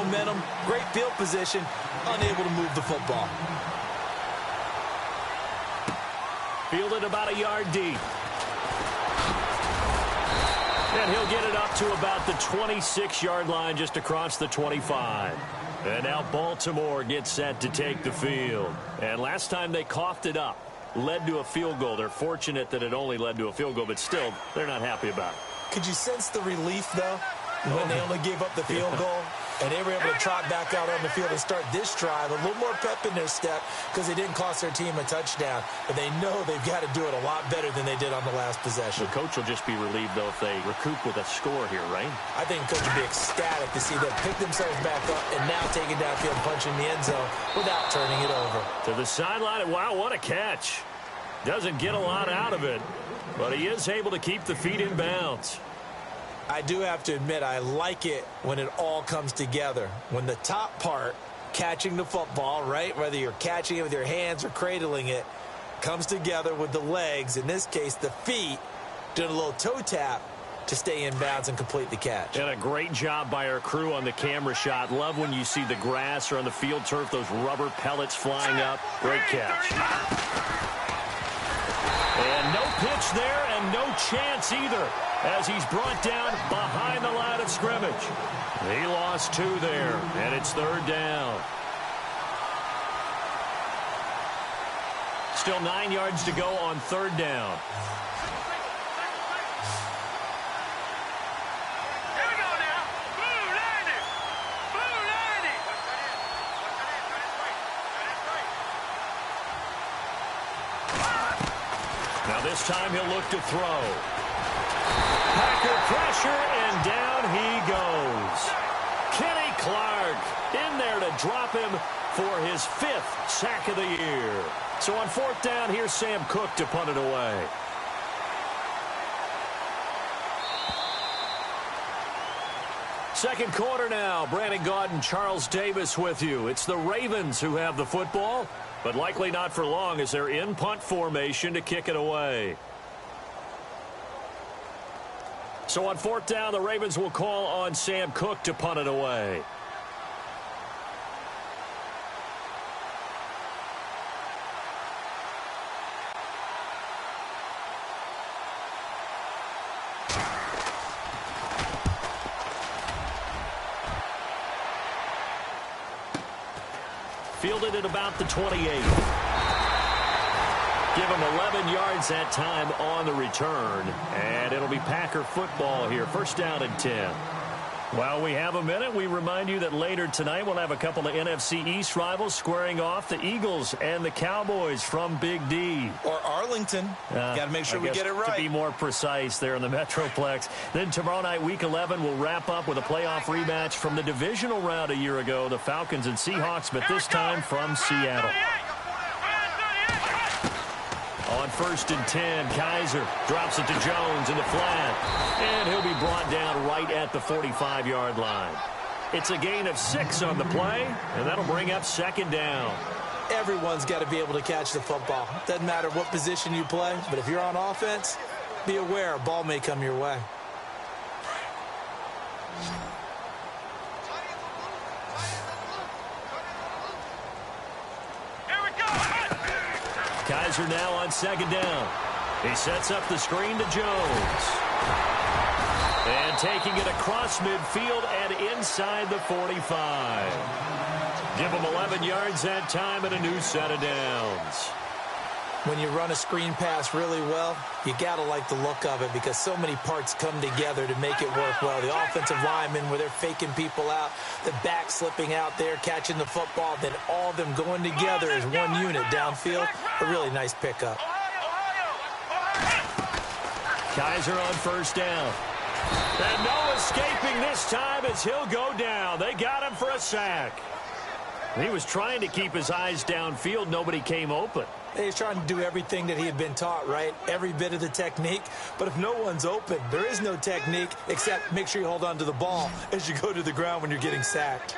momentum, great field position, unable to move the football. Fielded about a yard deep. And he'll get it up to about the 26-yard line, just across the 25. And now Baltimore gets set to take the field. And last time they coughed it up, led to a field goal. They're fortunate that it only led to a field goal, but still, they're not happy about it. Could you sense the relief, though, when they only gave up the field goal? And they were able to trot back out on the field and start this drive. A little more pep in their step because they didn't cost their team a touchdown. But they know they've got to do it a lot better than they did on the last possession. The coach will just be relieved, though, if they recoup with a score here, right? I think the coach will be ecstatic to see them pick themselves back up and now take it downfield and punch in the end zone without turning it over. To the sideline. Wow, what a catch. Doesn't get a lot out of it, but he is able to keep the feet in bounds. I do have to admit, I like it when it all comes together. When the top part, catching the football, right, whether you're catching it with your hands or cradling it, comes together with the legs, in this case the feet, doing a little toe tap to stay in bounds and complete the catch. And a great job by our crew on the camera shot. Love when you see the grass or on the field turf, those rubber pellets flying up. Great catch. And no pitch there and no chance either, as he's brought down behind the line of scrimmage. He lost 2 there, and it's 3rd down. Still 9 yards to go on 3rd down. Here we go now. Blue landing. Blue landing. Now this time he'll look to throw. Packer pressure, and down he goes. Kenny Clark in there to drop him for his 5th sack of the year. So on 4th down, here's Sam Cook to punt it away. Second quarter now. Brandon Gaudin and Charles Davis with you. It's the Ravens who have the football, but likely not for long as they're in punt formation to kick it away. So on 4th down, the Ravens will call on Sam Cook to punt it away. Fielded at about the 28. Give him 11 yards that time on the return. And it'll be Packer football here. 1st down and 10. While we have a minute, we remind you that later tonight we'll have a couple of NFC East rivals squaring off, the Eagles and the Cowboys from Big D. Or Arlington. Got to make sure we get it right. To be more precise there in the Metroplex. Then tomorrow night, Week 11, we'll wrap up with a playoff rematch from the divisional round a year ago, the Falcons and Seahawks, but this time from Seattle. On 1st and 10, Kaiser drops it to Jones in the flat, and he'll be brought down right at the 45-yard line. It's a gain of 6 on the play, and that'll bring up 2nd down. Everyone's got to be able to catch the football. Doesn't matter what position you play, but if you're on offense, be aware a ball may come your way. Kaiser now on 2nd down. He sets up the screen to Jones. And taking it across midfield and inside the 45. Give him 11 yards that time and a new set of downs. When you run a screen pass really well, you got to like the look of it because so many parts come together to make it work well. The offensive linemen, where they're faking people out, the back slipping out there, catching the football, then all of them going together as one unit downfield. A really nice pickup. Kaiser on 1st down. And no escaping this time as he'll go down. They got him for a sack. He was trying to keep his eyes downfield. Nobody came open. He's trying to do everything that he had been taught, right? Every bit of the technique. But if no one's open, there is no technique except make sure you hold on to the ball as you go to the ground when you're getting sacked.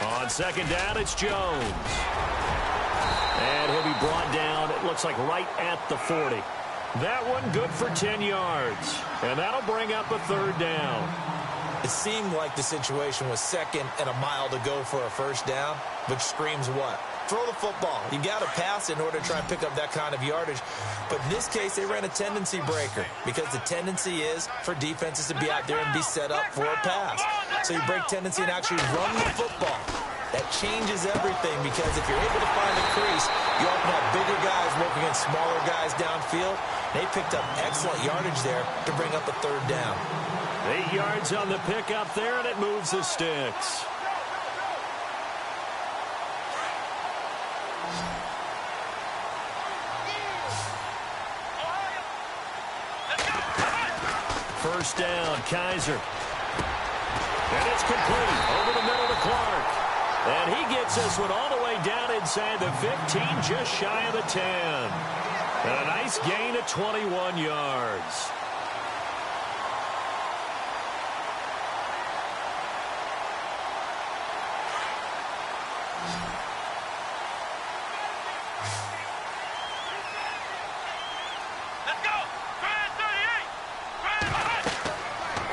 On 2nd down, it's Jones. And he'll be brought down, it looks like right at the 40. That one good for 10 yards. And that'll bring up a third down. It seemed like the situation was second and a mile to go for a first down, which screams what? Throw the football. You got to pass in order to try and pick up that kind of yardage. But in this case, they ran a tendency breaker because the tendency is for defenses to be out there and be set up for a pass. So you break tendency and actually run the football. That changes everything because if you're able to find a crease, you often have bigger guys working against smaller guys downfield. They picked up excellent yardage there to bring up a third down. 8 yards on the pickup there, and it moves the sticks. First down, Kaiser. And it's complete over the middle to Clark. And he gets this one all the way down inside the 15, just shy of the 10. And a nice gain of 21 yards.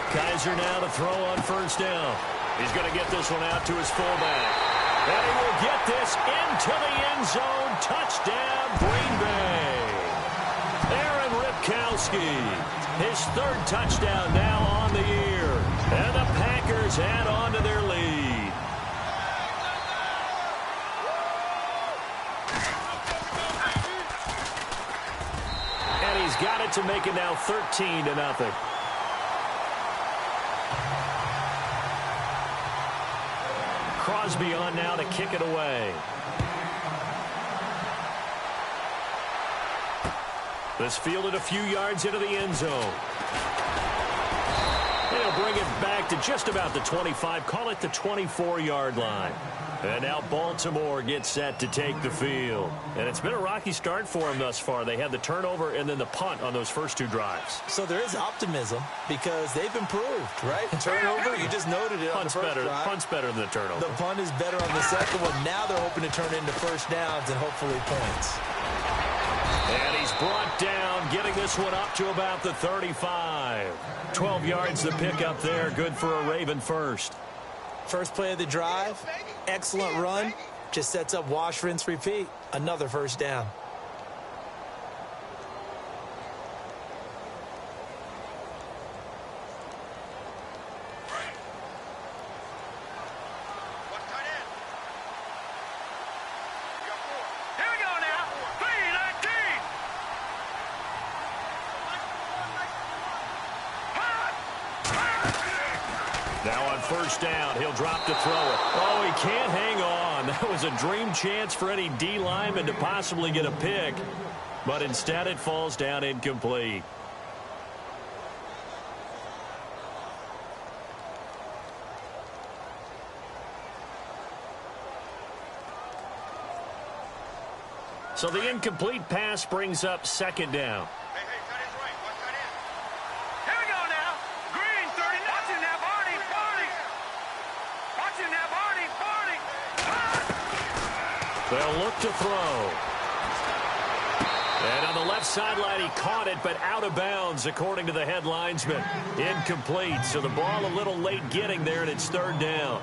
Kaiser now to throw on first down. He's going to get this one out to his fullback. And he will get this into the end zone. Touchdown, Green Bay. Aaron Ripkowski, his third touchdown now on the year. And the Packers add on to their lead. And he's got it to make it now 13-0. Crosby on now to kick it away. This fielded a few yards into the end zone. They'll bring it back to just about the 25, call it the 24-yard line. And now Baltimore gets set to take the field. And it's been a rocky start for them thus far. They had the turnover and then the punt on those first two drives. So there is optimism because they've improved, right? Turnover, you just noted it on the first drive. Punt's better than the turnover. The punt is better on the second one. Now they're hoping to turn it into first downs and hopefully points. And he's brought down, getting this one up to about the 35. 12 yards to pick up there. Good for a Raven first. First play of the drive, excellent run, just sets up wash, rinse, repeat. Another first down. First down, he'll drop to throw it. Oh, he can't hang on. That was a dream chance for any D lineman to possibly get a pick, but instead it falls down incomplete. So the incomplete pass brings up second down. They'll look to throw. And on the left sideline, he caught it, but out of bounds, according to the head linesman. Incomplete, so the ball a little late getting there, and it's third down.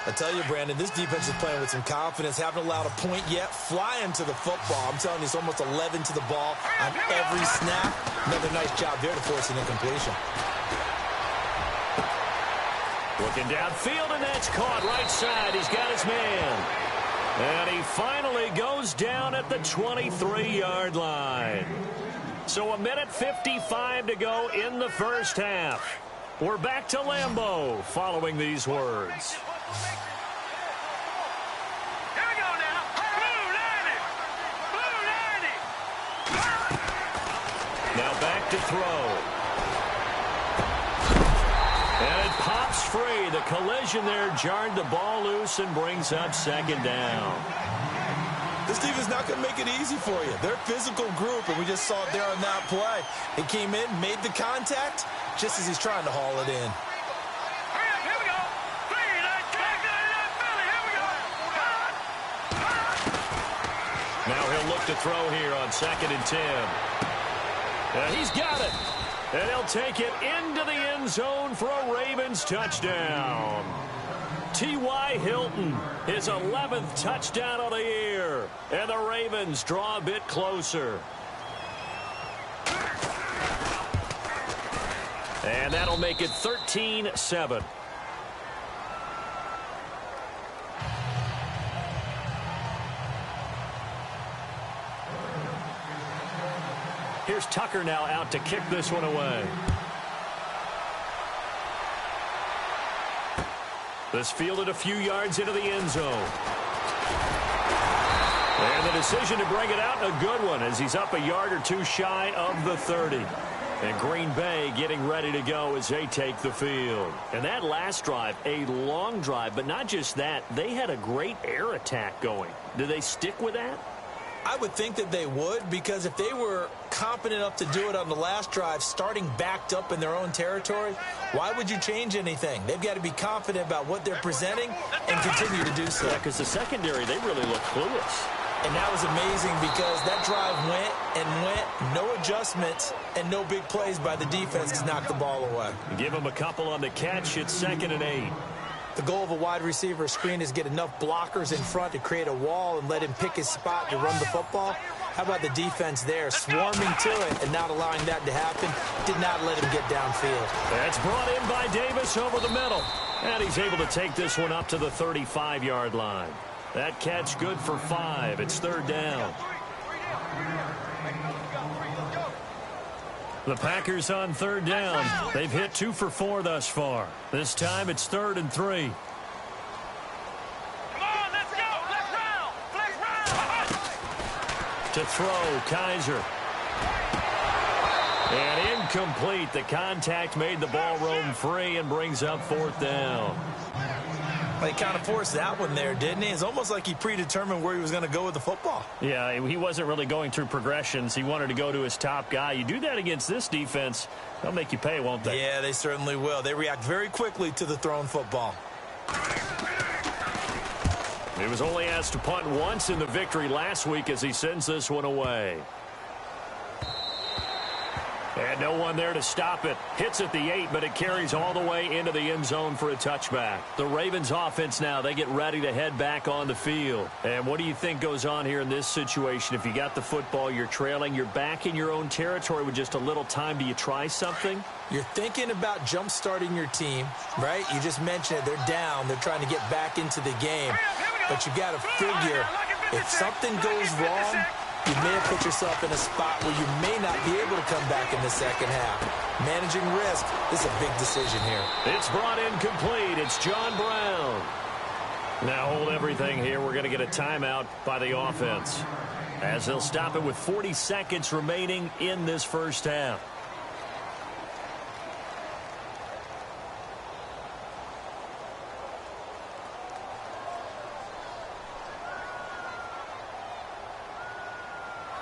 I tell you, Brandon, this defense is playing with some confidence. Haven't allowed a point yet. Flying to the football. I'm telling you, it's almost 11 to the ball on every snap. Another nice job there to force an incompletion. Looking downfield, and that's caught right side. He's got his man. And he finally goes down at the 23-yard line. So a minute 55 to go in the first half. We're back to Lambeau following these words. Here we go now. Blue 90. Now back to throw. And it pops free. The collision there jarred the ball loose and brings up second down. This team is not going to make it easy for you. They're a physical group, and we just saw it there on that play. He came in, made the contact, just as he's trying to haul it in. Here we go. Now he'll look to throw here on 2nd and 10. He's got it. And he'll take it into the end zone for a Ravens touchdown. T.Y. Hilton, his 11th touchdown of the year. And the Ravens draw a bit closer. And that'll make it 13-7. Here's Tucker now out to kick this one away. This fielded a few yards into the end zone. And the decision to bring it out, a good one, as he's up a yard or two shy of the 30. And Green Bay getting ready to go as they take the field. And that last drive, a long drive, but not just that. They had a great air attack going. Do they stick with that? I would think that they would, because if they were competent enough to do it on the last drive, starting backed up in their own territory, why would you change anything? They've got to be confident about what they're presenting and continue to do so. Yeah, because the secondary, they really look clueless. And that was amazing because that drive went and went, no adjustments and no big plays by the defense to knock the ball away. Give them a couple on the catch. It's 2nd and 8. The goal of a wide receiver screen is get enough blockers in front to create a wall and let him pick his spot to run the football. How about the defense there, swarming to it and not allowing that to happen? Did not let him get downfield. That's brought in by Davis over the middle. And he's able to take this one up to the 35-yard line. That catch good for 5. It's 3rd down. The Packers on 3rd down. They've hit 2 for 4 thus far. This time it's 3rd and 3. Come on, let's go. Let's round. Let's round. To throw, Kaiser. And incomplete. The contact made the ball roam free and brings up 4th down. Well, he kind of forced that one there, didn't he? It's almost like he predetermined where he was going to go with the football. Yeah, he wasn't really going through progressions. He wanted to go to his top guy. You do that against this defense, they'll make you pay, won't they? Yeah, they certainly will. They react very quickly to the thrown football. He was only asked to punt once in the victory last week as he sends this one away. And no one there to stop it. Hits at the 8, but it carries all the way into the end zone for a touchback. The Ravens offense now, they get ready to head back on the field. And what do you think goes on here in this situation? If you got the football, you're trailing, you're back in your own territory with just a little time. Do you try something? You're thinking about jump-starting your team, right? You just mentioned it. They're down. They're trying to get back into the game. But you've got to figure if something goes wrong, you may have put yourself in a spot where you may not be able to come back in the second half. Managing risk, this is a big decision here. It's brought in complete. It's John Brown. Now hold everything here. We're going to get a timeout by the offense, as they'll stop it with 40 seconds remaining in this first half.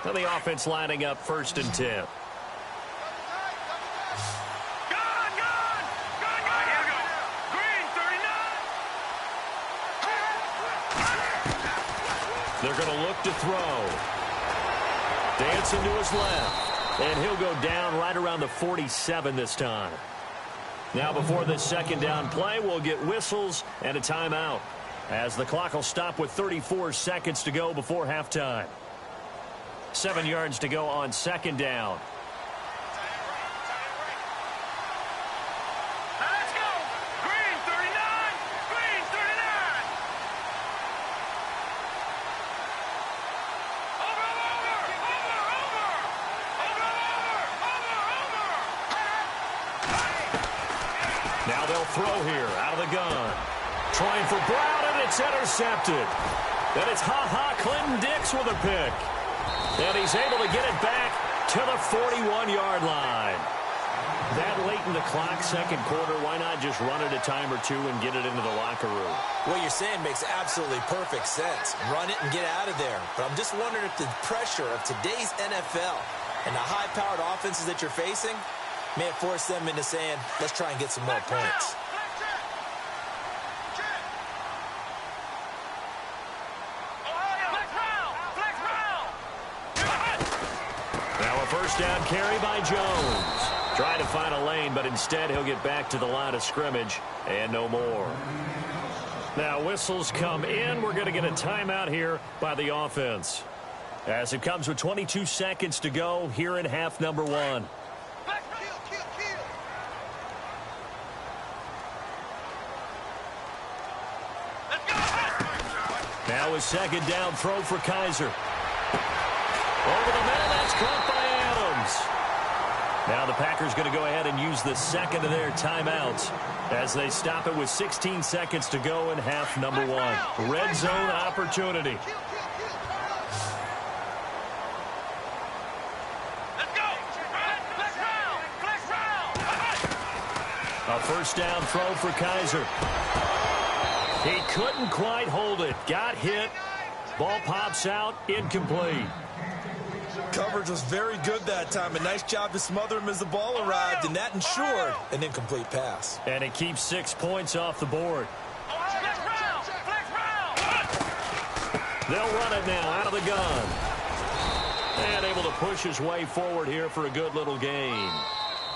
Now the offense lining up 1st and 10. Gone. Here we go. Green, 39. They're going to look to throw. Dancing to his left. And he'll go down right around the 47 this time. Now before this 2nd down play, we'll get whistles and a timeout, as the clock will stop with 34 seconds to go before halftime. 7 yards to go on 2nd down. Let's go. Green, 39. Green, 39. Now they'll throw here out of the gun. Trying for Brown, and it's intercepted. Then it's Clinton Dix with a pick. And he's able to get it back to the 41-yard line. That late in the clock, 2nd quarter, why not just run it a time or two and get it into the locker room? What you're saying makes absolutely perfect sense. Run it and get out of there. But I'm just wondering if the pressure of today's NFL and the high-powered offenses that you're facing may have forced them into saying, let's try and get some more points. first down carry by Jones. Trying to find a lane, but instead he'll get back to the line of scrimmage and no more. Now whistles come in. We're going to get a timeout here by the offense, as it comes with 22 seconds to go here in half number one. Now a second down throw for Kaiser. Over the middle, that's caught by Adams. Now the Packers going to go ahead and use the second of their timeouts as they stop it with 16 seconds to go in half number one. Red zone opportunity. A first down throw for Kaiser. He couldn't quite hold it. Got hit. Ball pops out. Incomplete. Coverage was very good that time. A nice job to smother him as the ball arrived, and that ensured an incomplete pass. And it keeps 6 points off the board. They'll run it now out of the gun. And able to push his way forward here for a good little gain.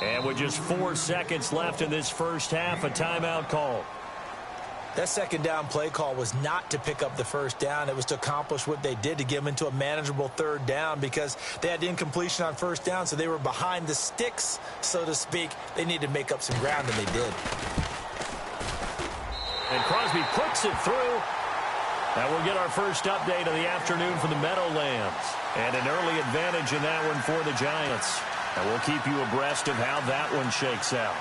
And with just 4 seconds left in this first half, a timeout call. That second down play call was not to pick up the first down. It was to accomplish what they did, to get them into a manageable third down, because they had incompletion on first down, so they were behind the sticks, so to speak. They needed to make up some ground, and they did. And Crosby puts it through. Now we'll get our first update of the afternoon for the Meadowlands. And an early advantage in that one for the Giants. And we'll keep you abreast of how that one shakes out.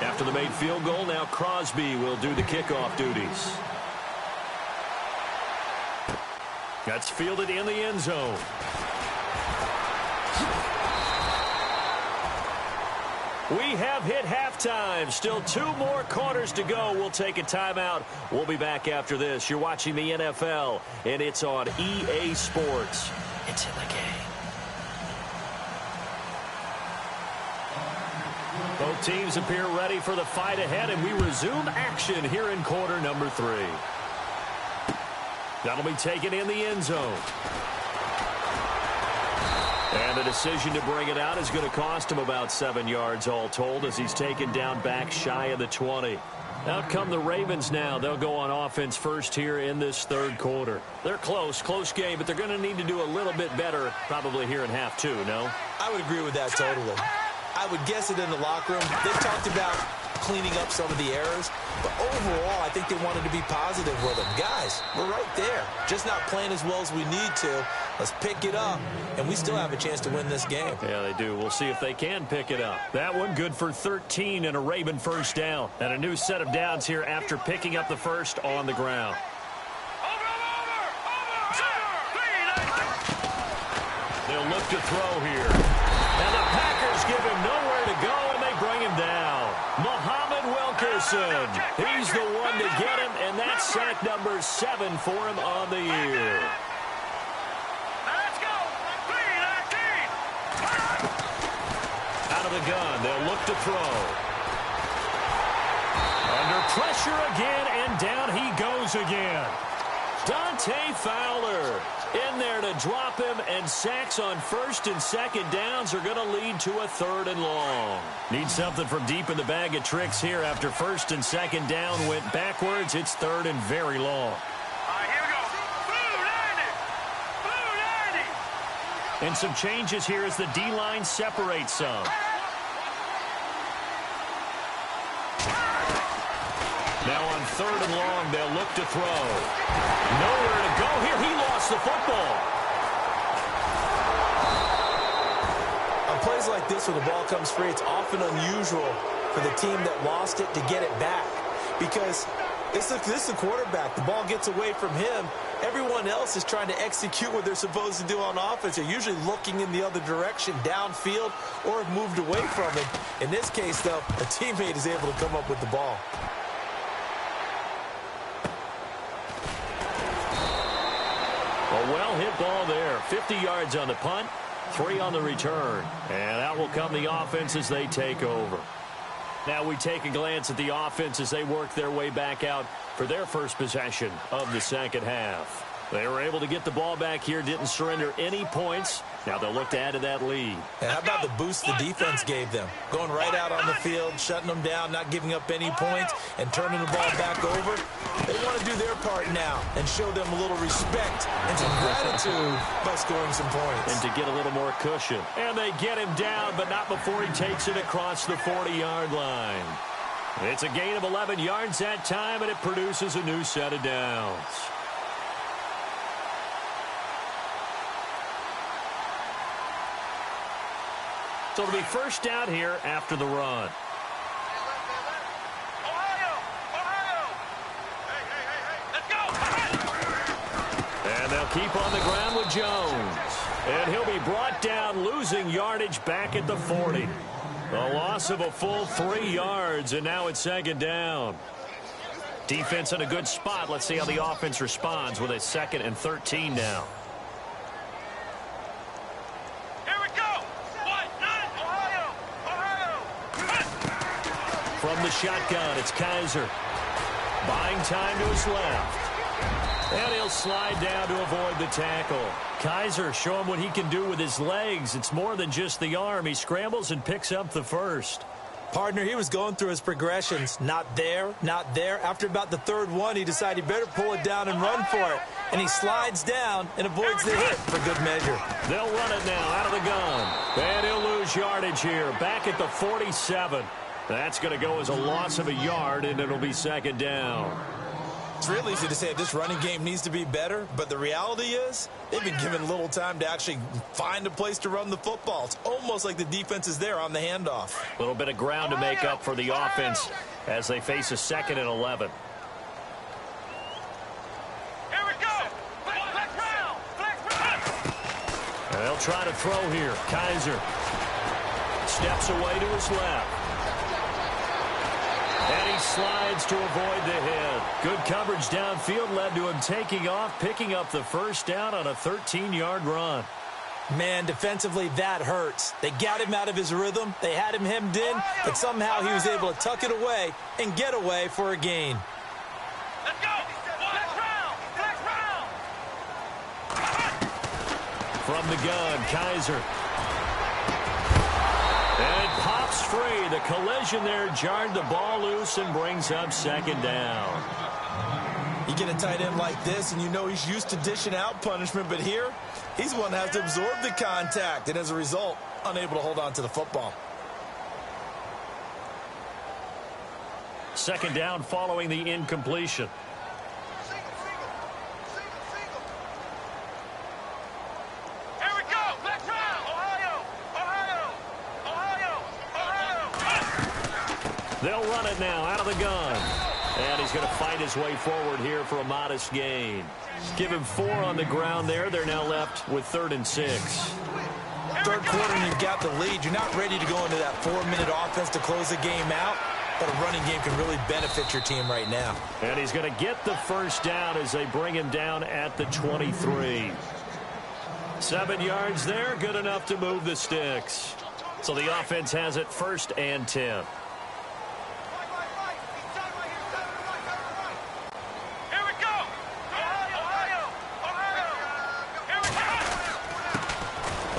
After the made field goal, now Crosby will do the kickoff duties. That's fielded in the end zone. We have hit halftime. Still 2 more quarters to go. We'll take a timeout. We'll be back after this. You're watching the NFL, and it's on EA Sports. It's in the game. Both teams appear ready for the fight ahead, and we resume action here in quarter number 3. That'll be taken in the end zone. And the decision to bring it out is going to cost him about 7 yards all told, as he's taken down back shy of the 20. Out come the Ravens now. They'll go on offense first here in this third quarter. They're close game, but they're going to need to do a little bit better probably here in half 2, no? I would agree with that totally. I would guess it in the locker room. They talked about cleaning up some of the errors, but overall, I think they wanted to be positive with them. Guys, we're right there. Just not playing as well as we need to. Let's pick it up, and we still have a chance to win this game. Yeah, they do. We'll see if they can pick it up. That one good for 13 and a Raven first down. And a new set of downs here after picking up the first on the ground. They'll look to throw here. And the Packers give him nowhere to go, and they bring him down. Muhammad Wilkerson. He's the one to get him, and that's sack number 7 for him on the year. Let's go. 3-19. Out of the gun, they'll look to throw. Under pressure again, and down he goes again. Dante Fowler in there to drop him, and sacks on first and second downs are going to lead to a 3rd and long. Need something from deep in the bag of tricks here. After first and second down went backwards, it's 3rd and very long. All right, here we go. Blue 90. Blue 90. And some changes here as the D-line separates some. Now on 3rd and long, they'll look to throw. Nowhere to go here. He lost the football. On plays like this, when the ball comes free, it's often unusual for the team that lost it to get it back, because this is the quarterback. The ball gets away from him. Everyone else is trying to execute what they're supposed to do on offense. They're usually looking in the other direction, downfield, or have moved away from it. In this case, though, a teammate is able to come up with the ball. A well-hit ball there. 50 yards on the punt, 3 on the return. And out will come the offense as they take over. Now we take a glance at the offense as they work their way back out for their first possession of the second half. They were able to get the ball back here, didn't surrender any points. Now they'll look to add to that lead. And how about the boost the defense gave them? Going right out on the field, shutting them down, not giving up any points, and turning the ball back over. They want to do their part now and show them a little respect and some gratitude by scoring some points. And to get a little more cushion. And they get him down, but not before he takes it across the 40-yard line. It's a gain of 11 yards that time, and it produces a new set of downs. So it'll be first down here after the run. And they'll keep on the ground with Jones. And he'll be brought down, losing yardage back at the 40. A loss of a full 3 yards, and now it's second down. Defense in a good spot. Let's see how the offense responds with a 2nd and 13 now. From the shotgun, it's Kaiser. Buying time to his left. And he'll slide down to avoid the tackle. Kaiser, show him what he can do with his legs. It's more than just the arm. He scrambles and picks up the first. Partner, he was going through his progressions. Not there, not there. After about the third one, he decided he better pull it down and run for it. And he slides down and avoids the hit for good measure. They'll run it now out of the gun. And he'll lose yardage here. Back at the 47. That's going to go as a loss of a yard, and it'll be second down. It's real easy to say this running game needs to be better, but the reality is they've been given little time to actually find a place to run the football. It's almost like the defense is there on the handoff. A little bit of ground to make up for the offense as they face a 2nd and 11. Here we go. And they'll try to throw here. Kaiser steps away to his left. And he slides to avoid the hit. Good coverage downfield led to him taking off, picking up the first down on a 13-yard run. Man, defensively, that hurts. They got him out of his rhythm. They had him hemmed in, but somehow he was able to tuck it away and get away for a gain. Let's go. Flex round. From the gun, Kaiser. And it pops free. The collision there jarred the ball loose and brings up second down. You get a tight end like this, and you know he's used to dishing out punishment, but here, he's the one that has to absorb the contact, and as a result, unable to hold on to the football. Second down following the incompletion. They'll run it now out of the gun. And he's going to fight his way forward here for a modest gain. Give him 4 on the ground there. They're now left with 3rd and 6. Third quarter and you've got the lead. You're not ready to go into that 4-minute offense to close the game out, but a running game can really benefit your team right now. And he's going to get the first down as they bring him down at the 23. 7 yards there, good enough to move the sticks. So the offense has it 1st and 10.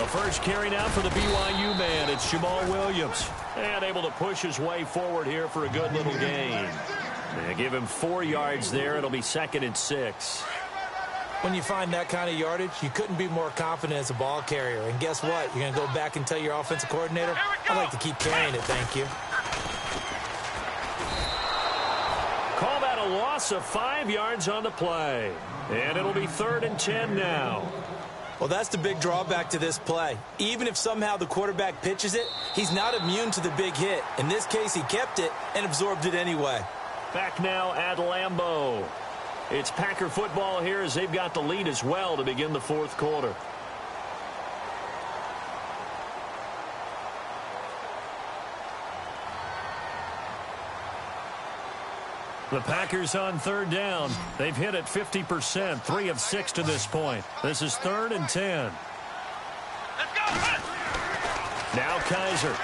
First carry now for the BYU man. It's Jamal Williams. And able to push his way forward here for a good little gain. They give him 4 yards there. It'll be 2nd and 6. When you find that kind of yardage, you couldn't be more confident as a ball carrier. And guess what? You're going to go back and tell your offensive coordinator, I'd like to keep carrying it, thank you. Call that a loss of 5 yards on the play. And it'll be 3rd and 10 now. Well, that's the big drawback to this play. Even if somehow the quarterback pitches it, he's not immune to the big hit. In this case, he kept it and absorbed it anyway. Back now at Lambeau. It's Packer football here as they've got the lead as well to begin the 4th quarter. The Packers on 3rd down. They've hit it 50%, 3 of 6 to this point. This is 3rd and 10. Let's go. Now Kaiser.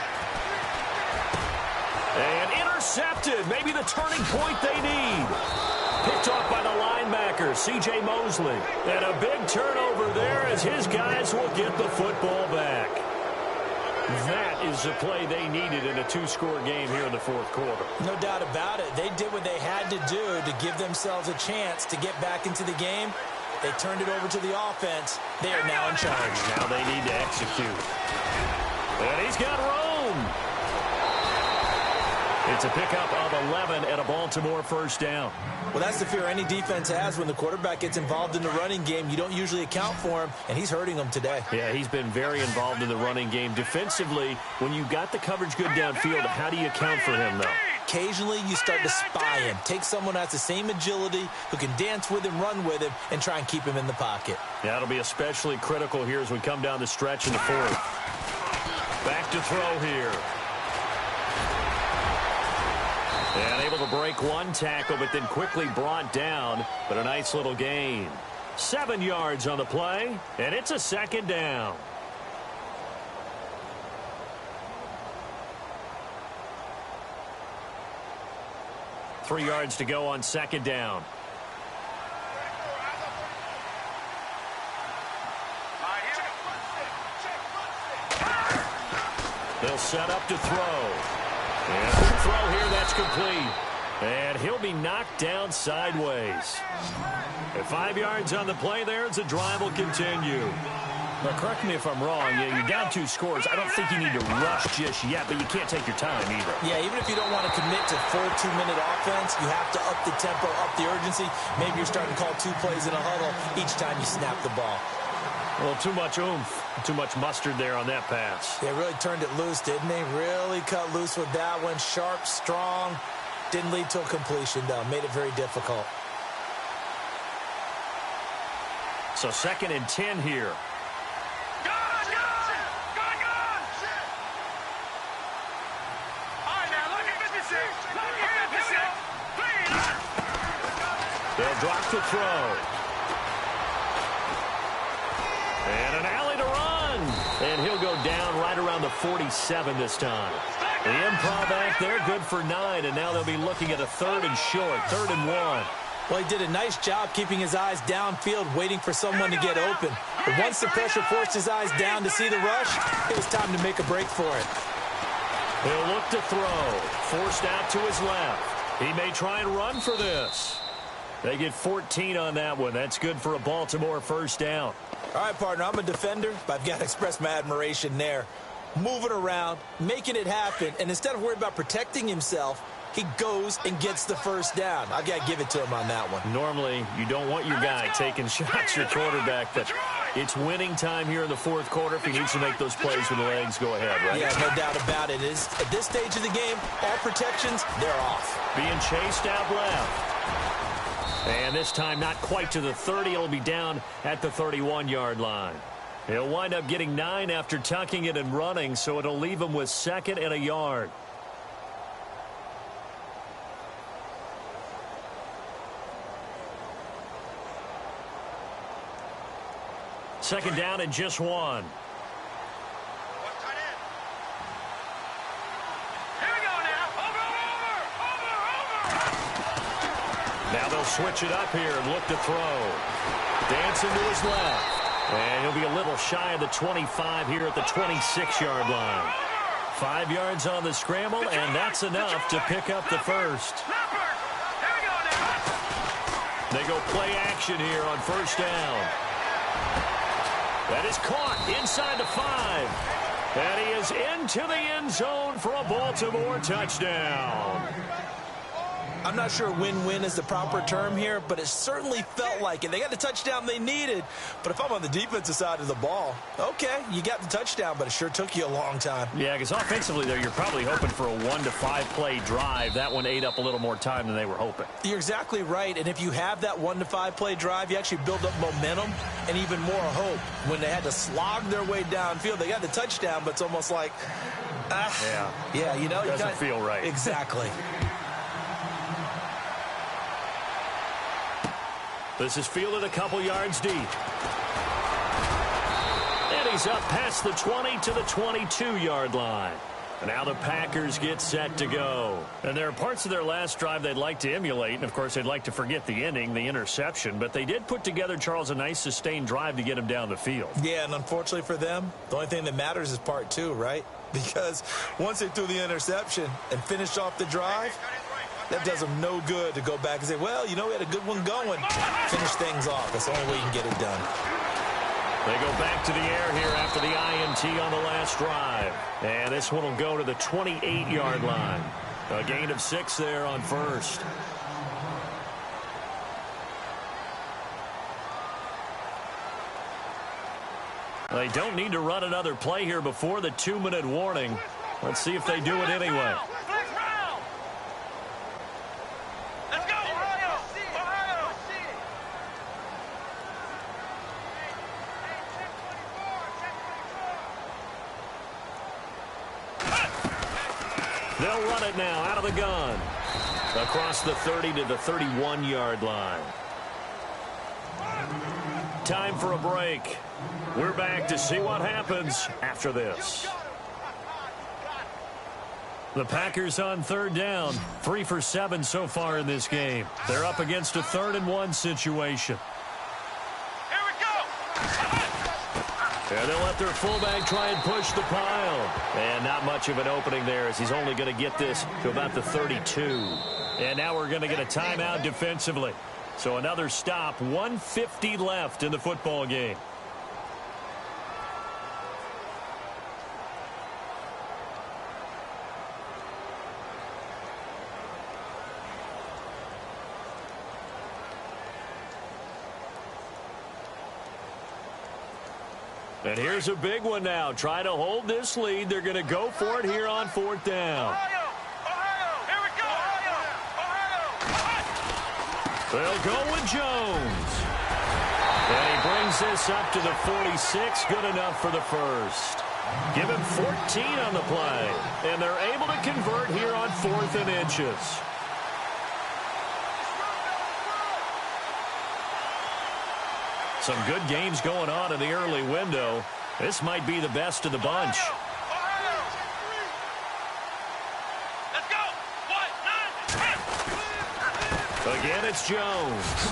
And intercepted. Maybe the turning point they need. Picked off by the linebacker, C.J. Mosley. And a big turnover there as his guys will get the football back. That is the play they needed in a two-score game here in the fourth quarter. No doubt about it. They did what they had to do to give themselves a chance to get back into the game. They turned it over to the offense. They are now in charge. Now they need to execute. And he's got room. It's a pickup of 11 and a Baltimore first down. Well, that's the fear any defense has when the quarterback gets involved in the running game. You don't usually account for him, and he's hurting them today. Yeah, he's been very involved in the running game. Defensively, when you got the coverage good downfield, how do you account for him, though? Occasionally, you start to spy him. Take someone who has the same agility, who can dance with him, run with him, and try and keep him in the pocket. That'll be especially critical here as we come down the stretch in the fourth. Back to throw here. And able to break one tackle, but then quickly brought down. But a nice little gain. 7 yards on the play, and it's a second down. Three yards to go on second down. They'll set up to throw. And the throw here, that's complete. And he'll be knocked down sideways. At 5 yards on the play there, as the drive will continue. Now, correct me if I'm wrong. Yeah, you're down 2 scores. I don't think you need to rush just yet, but you can't take your time either. Yeah, even if you don't want to commit to full 2-minute offense, you have to up the tempo, up the urgency. Maybe you're starting to call 2 plays in a huddle each time you snap the ball. Well, too much oomph, too much mustard there on that pass. They really turned it loose, didn't they? Really cut loose with that one. Sharp, strong. Didn't lead to a completion, though. Made it very difficult. So 2nd and 10 here. They'll drop the throw. And an alley to run. And he'll go down right around the 47 this time. The improv act there, good for 9. And now they'll be looking at a 3rd and short, 3rd and 1. Well, he did a nice job keeping his eyes downfield, waiting for someone to get open. But once the pressure forced his eyes down to see the rush, it was time to make a break for it. He'll look to throw. Forced out to his left. He may try and run for this. They get 14 on that one. That's good for a Baltimore first down. All right, partner, I'm a defender, but I've got to express my admiration there. Moving around, making it happen, and instead of worrying about protecting himself, he goes and gets the first down. I've got to give it to him on that one. Normally, you don't want your guy taking shots, your quarterback, but it's winning time here in the fourth quarter. If he needs to make those plays with the legs, go ahead, right? Yeah, no doubt about it. At this stage of the game, all protections, they're off. Being chased out left. And this time not quite to the 30. He'll be down at the 31-yard line. He'll wind up getting 9 after tucking it and running, so it'll leave him with 2nd and a yard. Second down and just 1. Now they'll switch it up here and look to throw. Dancing to his left. And he'll be a little shy of the 25 here at the 26-yard line. 5 yards on the scramble, and that's enough to pick up the first. They go play action here on first down. That is caught inside the 5. And he is into the end zone for a Baltimore touchdown. I'm not sure win-win is the proper term here, but it certainly felt like it. They got the touchdown they needed, but if I'm on the defensive side of the ball, okay, you got the touchdown, but it sure took you a long time. Yeah, because offensively there, you're probably hoping for a 1 to 5 play drive. That one ate up a little more time than they were hoping. You're exactly right, and if you have that 1 to 5 play drive, you actually build up momentum and even more hope. When they had to slog their way downfield, they got the touchdown, but it's almost like, yeah, you know, doesn't feel right. Exactly. This is fielded a couple yards deep. And he's up past the 20 to the 22-yard line. And now the Packers get set to go. And there are parts of their last drive they'd like to emulate. And, of course, they'd like to forget the ending, the interception. But they did put together, Charles, a nice sustained drive to get him down the field. Yeah, and unfortunately for them, the only thing that matters is part two, right? Because once they threw the interception and finished off the drive, that does them no good to go back and say, well, you know, we had a good one going. Finish things off. That's the only way you can get it done. They go back to the air here after the INT on the last drive. And this one will go to the 28-yard line. A gain of 6 there on first. They don't need to run another play here before the 2-minute warning. Let's see if they do it anyway. They'll run it now out of the gun. Across the 30 to the 31-yard line. Time for a break. We're back to see what happens after this. The Packers on third down. 3 for 7 so far in this game. They're up against a 3rd-and-1 situation. Here we go. And they'll let their fullback try and push the pile. And not much of an opening there as he's only going to get this to about the 32. And now we're going to get a timeout defensively. So another stop, 1:50 left in the football game. And here's a big one now. Trying to hold this lead. They're going to go for it here on 4th down. Ohio, here we go. Ohio. They'll go with Jones. And he brings this up to the 46. Good enough for the first. Give him 14 on the play. And they're able to convert here on 4th and inches. Some good games going on in the early window. This might be the best of the bunch. Let's go. 1, 9, 10. Again, it's Jones.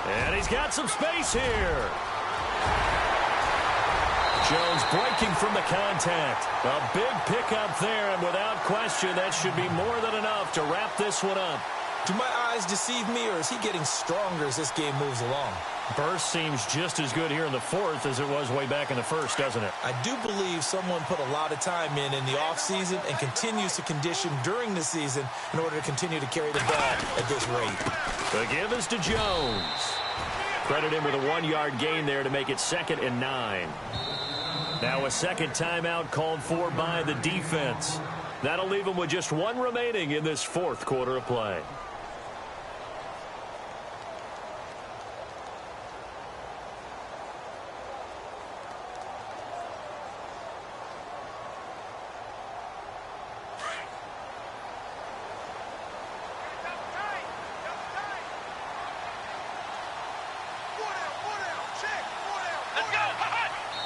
And he's got some space here. Jones breaking from the contact. A big pickup there, and without question, that should be more than enough to wrap this one up. Do my eyes deceive me, or is he getting stronger as this game moves along? Burst seems just as good here in the 4th as it was way back in the 1st, doesn't it? I do believe someone put a lot of time in the offseason and continues to condition during the season in order to continue to carry the ball at this rate. The give is to Jones. Credit him with a 1-yard gain there to make it 2nd and 9. Now a second timeout called for by the defense. That'll leave them with just 1 remaining in this 4th quarter of play.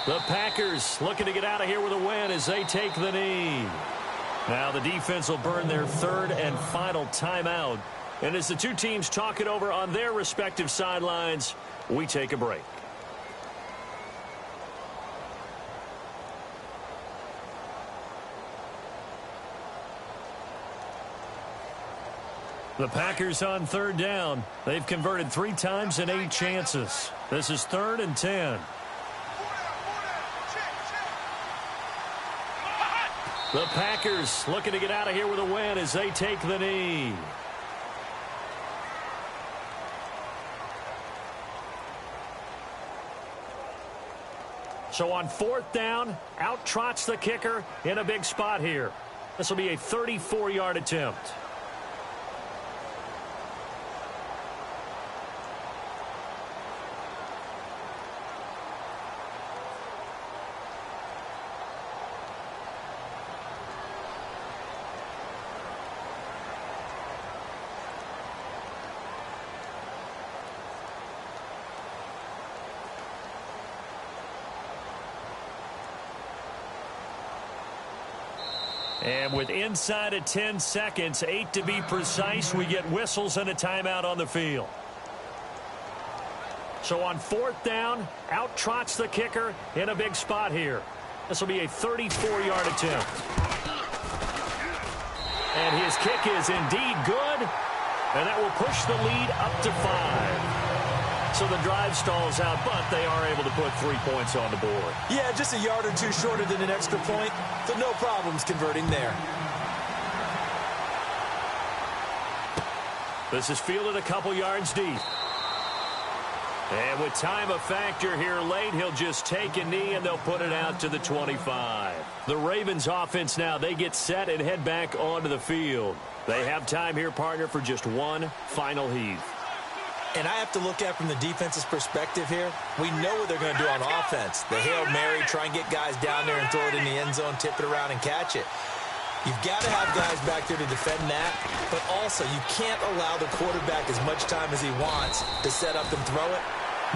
The Packers looking to get out of here with a win as they take the knee. Now the defense will burn their 3rd and final timeout. And as the two teams talk it over on their respective sidelines, we take a break. The Packers on 3rd down. They've converted 3 times in 8 chances. This is 3rd and 10. The Packers looking to get out of here with a win as they take the knee. So on 4th down, out trots the kicker in a big spot here. This will be a 34-yard attempt. And with inside of 10 seconds, 8 to be precise, we get whistles and a timeout on the field. So on 4th down, out trots the kicker in a big spot here. This will be a 34-yard attempt. And his kick is indeed good, and that will push the lead up to 5. So the drive stalls out, but they are able to put 3 points on the board. Yeah, just a yard or two shorter than an extra point, so no problems converting there. This is fielded a couple yards deep. And with time a factor here late, he'll just take a knee and they'll put it out to the 25. The Ravens offense now, they get set and head back onto the field. They have time here, partner, for just one final heave. And I have to look at from the defense's perspective here. We know what they're going to do on offense. The Hail Mary, try and get guys down there and throw it in the end zone, tip it around and catch it. You've got to have guys back there to defend that, but also you can't allow the quarterback as much time as he wants to set up and throw it.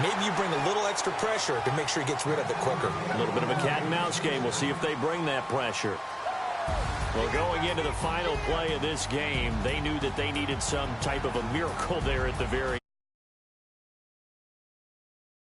Maybe you bring a little extra pressure to make sure he gets rid of it quicker. A little bit of a cat and mouse game. We'll see if they bring that pressure. Well, going into the final play of this game, they knew that they needed some type of a miracle there at the very